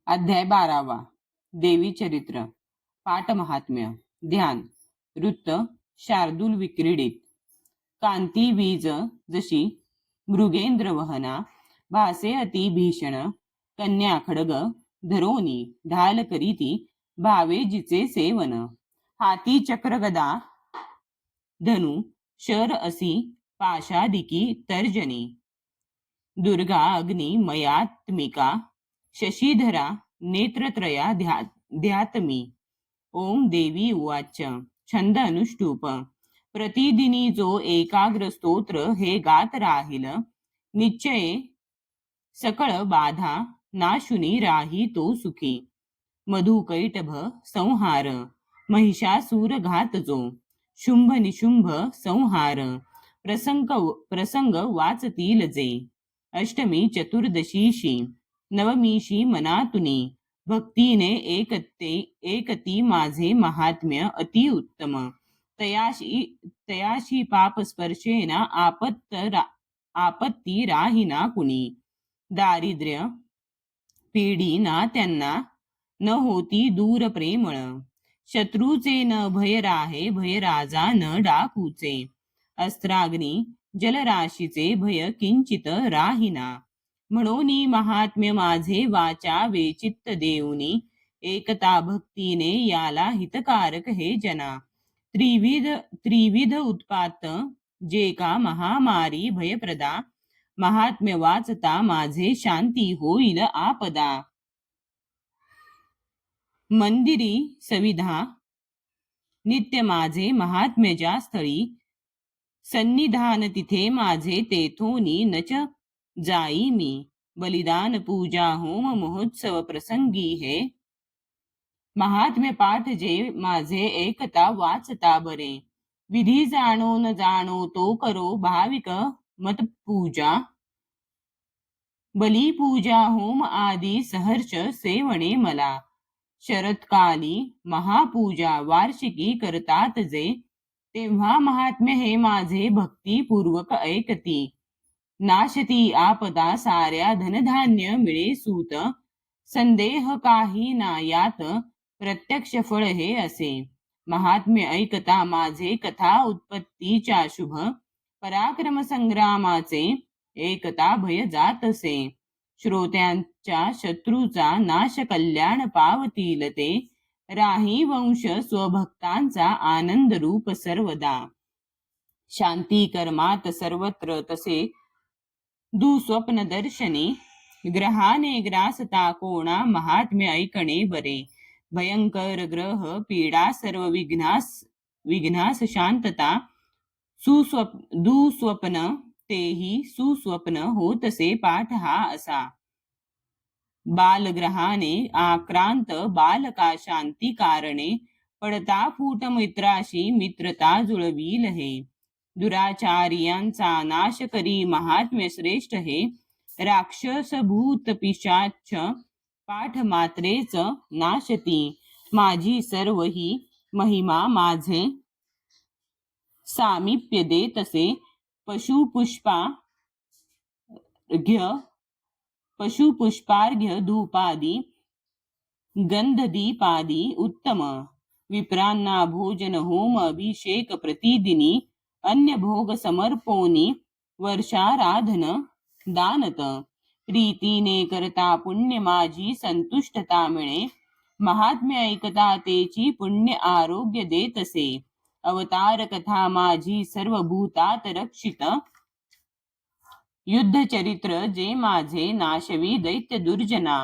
अध्याय 12वा देवी चरित्र पाठ महात्म्य ध्यान वृत्त शार्दूल विक्रीडित कांती वीज जशी मृगेंद्र वहना भासे अति भीषण कन्या खडग धरोनी ढाल करीती भावे जिचे सेवन हाती चक्र गदा धनु शर असी पाशादिकी तर्जनी दुर्गा अग्नि मयात्मिका शशीधरा नेत्रत्रया ध्यातमी. ओम देवी उवाच. छंद अनुष्टुप. प्रतिदिनी जो एकाग्र स्तोत्र हे गात राहील निश्चये सकळ बाधा नाशुनी राही तो सुखी. मधुकैटभ संहार महिषासूर घात जो शुंभ निशुंभ संहार प्रसंग वाचतील जे. अष्टमी चतुर्दशीशी नवमीशी मनातुनी भक्तीने एकती माझे महात्म्य अति उत्तम. तयाशी पाप स्पर्शेना आपत्ती राहीना कुणी. दारिद्र्य पीडी ना त्यांना न होती दूर प्रेमळ. शत्रूचे न भय राहे भय राजा न डाकूचे. अस्त्राग्नी जलराशीचे भय किंचित राहीना. म्हणोनी महात्म्य माझे वाचा वेचित्त देऊनी. एकता भक्तीने याला हितकारक हे जना. त्रिविध उत्पात जे का महामारी भयप्रदा. महात्म्य वाचता माझे शांती होईल आपदा. मंदिरी सविधा नित्य माझे महात्म्य ज्या स्थळी. सन्निधान तिथे माझे तेथोनी नच जाई मी. बलिदान पूजा होम महोत्सव प्रसंगी हे. महात्म्य पाठ जे माझे एकता वाचता बरे. विधी जाणो न जाणो तो करो भाविक मत पूजा. बली पूजा होम आदी सहर्ष सेवणे मला. शरत्काली महापूजा वार्षिकी करतात जे. तेव्हा महात्म्य हे माझे भक्तीपूर्वक ऐकती. नाशती आपदा साऱ्या धनधान्य मिळे सूत. संदेह काही ना यात प्रत्यक्ष फळ हे असे. महात्म्य ऐकता माझे कथा उत्पत्तीच्या शुभ. पराक्रम संग्रामाचे एकता भय जातसे. श्रोत्यांच्या शत्रूचा नाश कल्याण पावतील ते. राही वंश स्वभक्तांचा आनंद रूप सर्वदा. शांती कर्मात सर्वत्र तसे दुस्वप्न दर्शनी. ग्रहाने ग्रासता कोणा महात्म्य ऐकणे बरे. भयंकर ग्रह पीडा सर्व विघ्नास शांतता. दुस्वप्न तेही सुस्वप्न होतसे पाठ हा असा. बालग्रहाने आक्रांत बालका शांती कारणे. पडता फूट मित्राशी मित्रता जुळवील हे. दुराचार्यांचा नाश करी महात्म्य श्रेष्ठ हे. राक्षस भूत पिशाच पाठ मात्रेच नाशती. माझी सर्व ही महिमा माझे सामिप्य देतसे. पशुपुष्पार्घ्य धूपादी गंधदीपादी उत्तम. विप्रांना भोजन होम अभिषेक प्रतिदिनी. अन्य भोग समर्पोनी वर्षाराधन दानत. प्रीतीने करता पुण्य माझी संतुष्टता मिळे. महात्म्य ऐकता तेची पुण्य आरोग्य देतसे. अवतार कथा माझी सर्व भूतात रक्षित. युद्ध चरित्र जे माझे नाशवी दैत्य दुर्जना.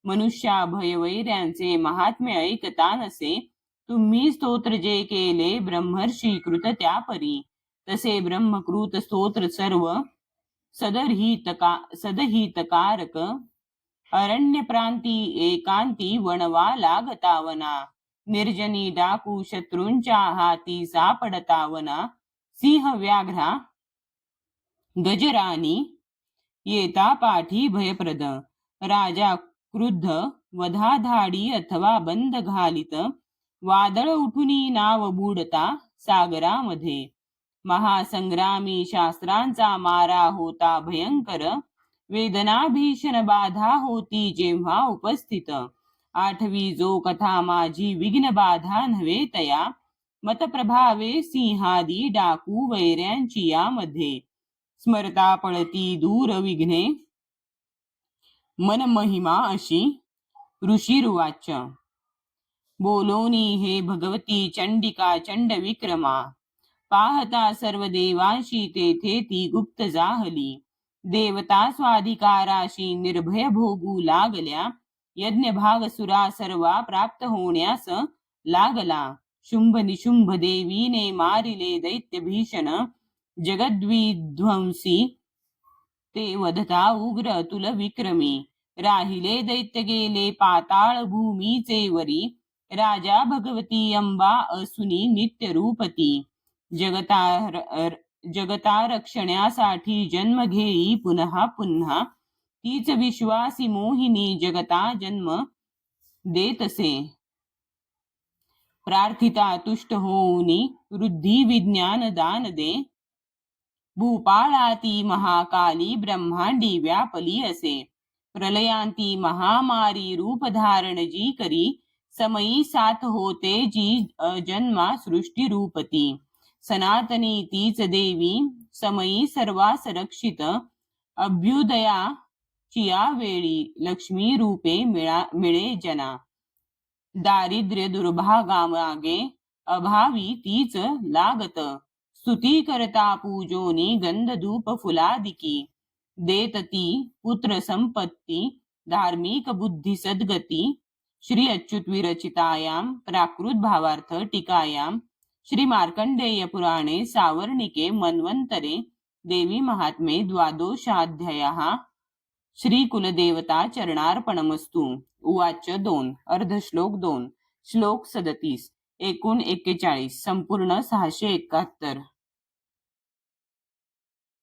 मनुष्या भयवैर्यांचे महात्म्य ऐकता नसे. तुम्ही स्तोत्र जे केले ब्रह्मर्षी कृत त्यापरी. तसे ब्रह्मकृत स्तोत्र सर्व सदहितकारक. अरण्य प्रांती एकांती वणवा लागता वना. निर्जनी डाकू शत्रूंच्या हाती सापडता वना. सिंह व्याघ्रा गजरानी येता पाठी भयप्रद. राजा क्रुद्ध वधाधाडी अथवा बंद घालित. वादळ उठुनी नाव बुडता सागरामध्ये. महासंग्रामी शास्त्रांचा मारा होता भयंकर. वेदना भीषण बाधा होती जेव्हा उपस्थित. आठवी जो कथा माझी विघ्न बाधा नव्हे तया. मतप्रभावे सिंहादी डाकू वैऱ्यांची यामध्ये. स्मरता पळती दूर विघ्ने मन महिमा अशी. ऋषीरुवाच. बोलोनी हे भगवती चंडिका चंड विक्रमा. पाहता सर्व देवांशी तेथे ती गुप्त जाहली. देवता स्वाधिकाराशी निर्भय भोगू लागल्या. यज्ञ भाग सुरा सर्वा प्राप्त होण्यास लागला. शुंभ निशुंभ देवीने मारिले दैत्य भीषण. जगद्विध्वंसी ते वधता उग्र अतुल विक्रमी. राहिले दैत्य गेले पाताळ भूमीचे वरी. राजा भगवती अंबा असुनी नित्य रूपती. जगता रक्षण्यासाठी जन्म घेई पुन्हा पुन्हा. तीच विश्वासी मोहिनी जगता जन्म देतसे. प्रार्थिता तुष्ट होऊनी वृद्धी विज्ञान दान दे. भूपाळाती महाकाली ब्रह्मांडी व्यापली असे. प्रलयांती महामारी रूप धारण जी करी. समयी साथ होते जी जन्मा सृष्टी रूपती. सनातनी तीच देवी समयी सर्वास रक्षित. अभ्युदया चिया वेळी लक्ष्मी रूपे मिळे जना. दारिद्र्य दुर्भागामागे अभावी तीच लागत. स्तुती करता पूजोनी गंध धूप फुलादिकी. देतती पुत्र संपत्ती धार्मिक बुद्धी सद्गती. श्री अच्युत विरचितायां प्राकृत भावार्थ टीकायां श्री मार्कंडेय पुराणे सावर्णिके मन्वन्तरे देवी महात्म्ये द्वादशाध्यायः. श्री कुलदेवता चरणार्पणमस्तु. उवाच 2 अर्धश्लोक 2 श्लोक 37 एकूण 41 संपूर्ण 671.